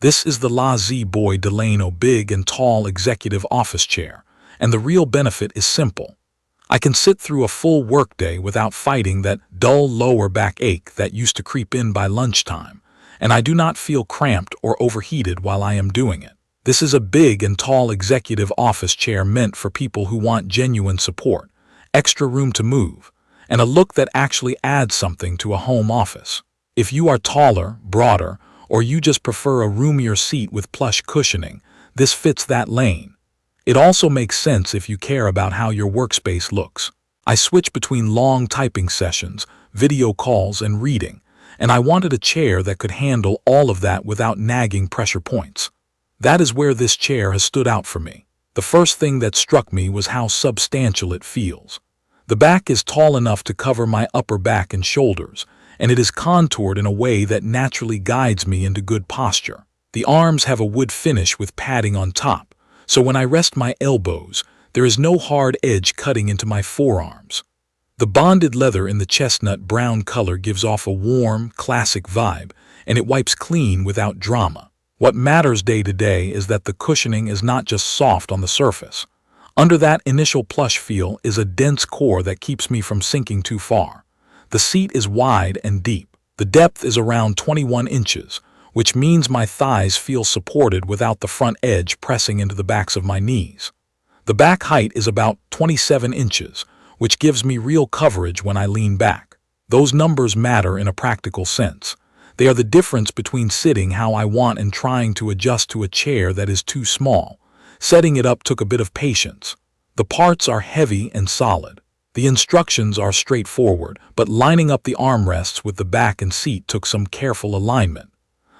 This is the La Z Boy Delano big and tall executive office chair, and the real benefit is simple. I can sit through a full workday without fighting that dull lower back ache that used to creep in by lunchtime, and I do not feel cramped or overheated while I am doing it. This is a big and tall executive office chair meant for people who want genuine support, extra room to move, and a look that actually adds something to a home office. If you are taller, broader, or you just prefer a roomier seat with plush cushioning, this fits that lane. It also makes sense if you care about how your workspace looks. I switch between long typing sessions, video calls, and reading, and I wanted a chair that could handle all of that without nagging pressure points. That is where this chair has stood out for me. The first thing that struck me was how substantial it feels. The back is tall enough to cover my upper back and shoulders, and it is contoured in a way that naturally guides me into good posture. The arms have a wood finish with padding on top, so when I rest my elbows, there is no hard edge cutting into my forearms. The bonded leather in the chestnut brown color gives off a warm, classic vibe, and it wipes clean without drama. What matters day to day is that the cushioning is not just soft on the surface. Under that initial plush feel is a dense core that keeps me from sinking too far. The seat is wide and deep. The depth is around 21 inches, which means my thighs feel supported without the front edge pressing into the backs of my knees. The back height is about 27 inches, which gives me real coverage when I lean back. Those numbers matter in a practical sense. They are the difference between sitting how I want and trying to adjust to a chair that is too small. Setting it up took a bit of patience. The parts are heavy and solid. The instructions are straightforward, but lining up the armrests with the back and seat took some careful alignment.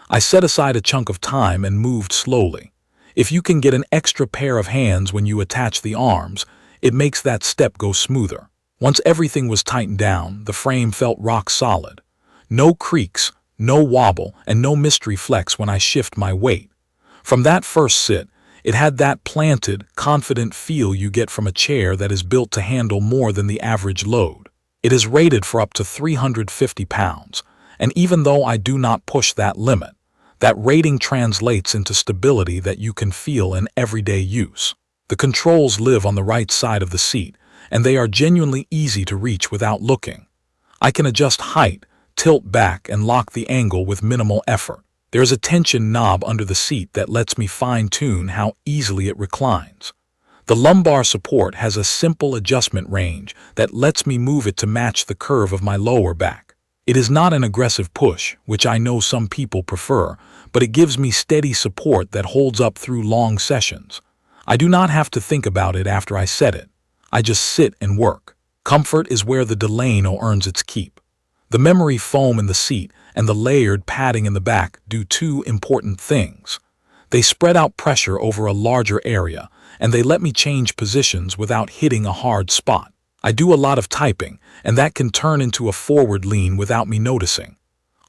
I set aside a chunk of time and moved slowly. If you can get an extra pair of hands when you attach the arms, it makes that step go smoother. Once everything was tightened down, the frame felt rock solid. No creaks, no wobble, and no mystery flex when I shift my weight. From that first sit, it had that planted, confident feel you get from a chair that is built to handle more than the average load. It is rated for up to 350 pounds, and even though I do not push that limit, that rating translates into stability that you can feel in everyday use. The controls live on the right side of the seat, and they are genuinely easy to reach without looking. I can adjust height, tilt back, and lock the angle with minimal effort. There is a tension knob under the seat that lets me fine-tune how easily it reclines. The lumbar support has a simple adjustment range that lets me move it to match the curve of my lower back. It is not an aggressive push, which I know some people prefer, but it gives me steady support that holds up through long sessions. I do not have to think about it after I set it. I just sit and work. Comfort is where the Delano earns its keep. The memory foam in the seat and the layered padding in the back do two important things. They spread out pressure over a larger area, and they let me change positions without hitting a hard spot. I do a lot of typing, and that can turn into a forward lean without me noticing.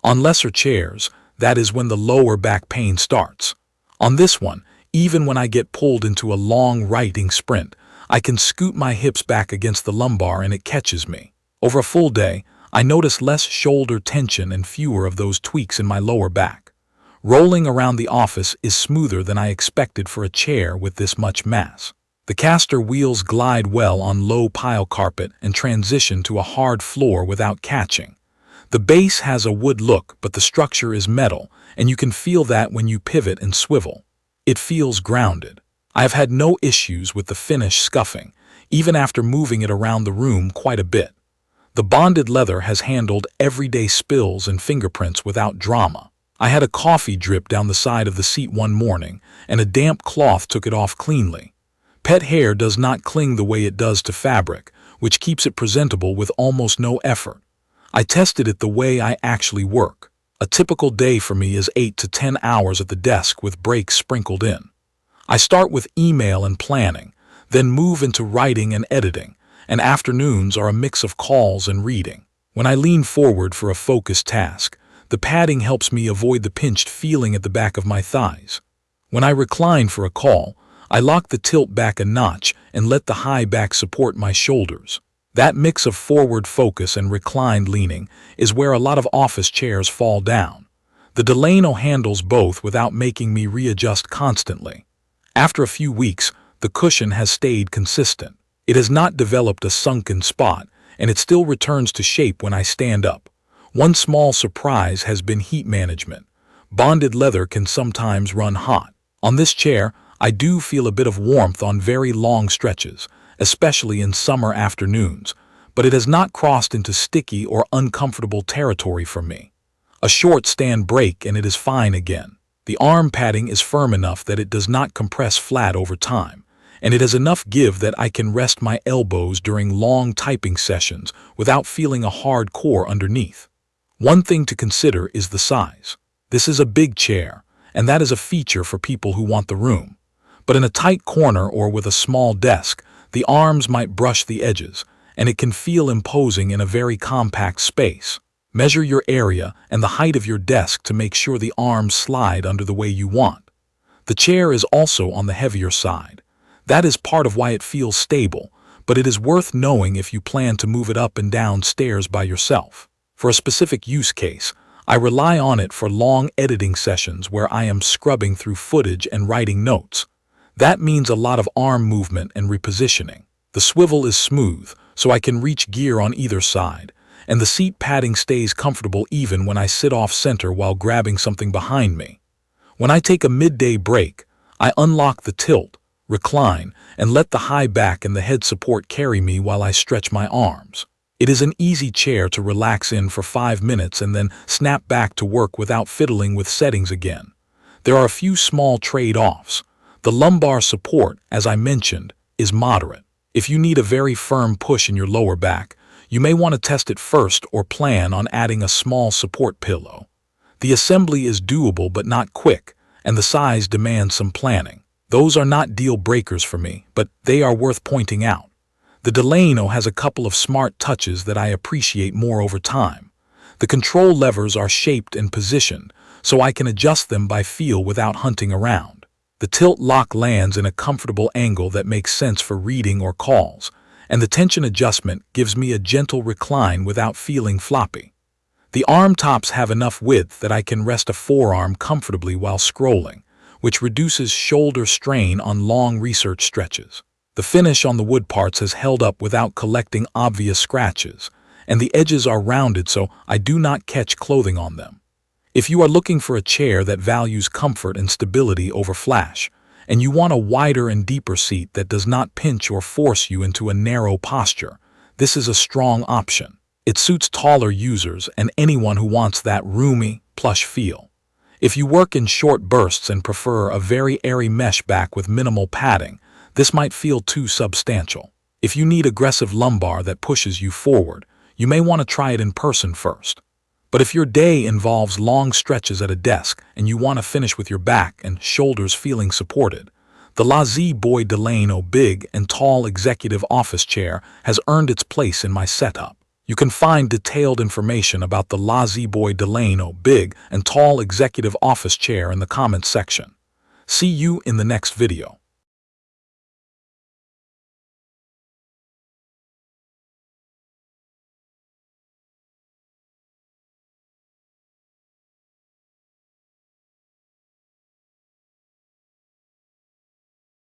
On lesser chairs, that is when the lower back pain starts. On this one, even when I get pulled into a long writing sprint, I can scoot my hips back against the lumbar and it catches me. Over a full day, I notice less shoulder tension and fewer of those tweaks in my lower back. Rolling around the office is smoother than I expected for a chair with this much mass. The caster wheels glide well on low pile carpet and transition to a hard floor without catching. The base has a wood look, but the structure is metal, and you can feel that when you pivot and swivel. It feels grounded. I have had no issues with the finish scuffing, even after moving it around the room quite a bit. The bonded leather has handled everyday spills and fingerprints without drama. I had a coffee drip down the side of the seat one morning, and a damp cloth took it off cleanly. Pet hair does not cling the way it does to fabric, which keeps it presentable with almost no effort. I tested it the way I actually work. A typical day for me is 8 to 10 hours at the desk with breaks sprinkled in. I start with email and planning, then move into writing and editing, and afternoons are a mix of calls and reading. When I lean forward for a focused task, the padding helps me avoid the pinched feeling at the back of my thighs. When I recline for a call, I lock the tilt back a notch and let the high back support my shoulders. That mix of forward focus and reclined leaning is where a lot of office chairs fall down. The Delano handles both without making me readjust constantly. After a few weeks, the cushion has stayed consistent. It has not developed a sunken spot, and it still returns to shape when I stand up. One small surprise has been heat management. Bonded leather can sometimes run hot. On this chair, I do feel a bit of warmth on very long stretches, especially in summer afternoons, but it has not crossed into sticky or uncomfortable territory for me. A short stand break and it is fine again. The arm padding is firm enough that it does not compress flat over time, and it has enough give that I can rest my elbows during long typing sessions without feeling a hard core underneath. One thing to consider is the size. This is a big chair, and that is a feature for people who want the room. But in a tight corner or with a small desk, the arms might brush the edges, and it can feel imposing in a very compact space. Measure your area and the height of your desk to make sure the arms slide under the way you want. The chair is also on the heavier side. That is part of why it feels stable, but it is worth knowing if you plan to move it up and down stairs by yourself. For a specific use case, I rely on it for long editing sessions where I am scrubbing through footage and writing notes. That means a lot of arm movement and repositioning. The swivel is smooth, so I can reach gear on either side, and the seat padding stays comfortable even when I sit off-center while grabbing something behind me. When I take a midday break, I unlock the tilt, recline, and let the high back and the head support carry me while I stretch my arms. It is an easy chair to relax in for 5 minutes and then snap back to work without fiddling with settings again. There are a few small trade-offs. The lumbar support, as I mentioned, is moderate. If you need a very firm push in your lower back, you may want to test it first or plan on adding a small support pillow. The assembly is doable but not quick, and the size demands some planning. Those are not deal breakers for me, but they are worth pointing out. The Delano has a couple of smart touches that I appreciate more over time. The control levers are shaped and positioned, so I can adjust them by feel without hunting around. The tilt lock lands in a comfortable angle that makes sense for reading or calls, and the tension adjustment gives me a gentle recline without feeling floppy. The arm tops have enough width that I can rest a forearm comfortably while scrolling, which reduces shoulder strain on long research stretches. The finish on the wood parts has held up without collecting obvious scratches, and the edges are rounded so I do not catch clothing on them. If you are looking for a chair that values comfort and stability over flash, and you want a wider and deeper seat that does not pinch or force you into a narrow posture, this is a strong option. It suits taller users and anyone who wants that roomy, plush feel. If you work in short bursts and prefer a very airy mesh back with minimal padding, this might feel too substantial. If you need aggressive lumbar that pushes you forward, you may want to try it in person first. But if your day involves long stretches at a desk and you want to finish with your back and shoulders feeling supported, the La-Z-Boy Delano big and tall executive office chair has earned its place in my setup. You can find detailed information about the La-Z-Boy Delano big and tall executive office chair in the comments section. See you in the next video.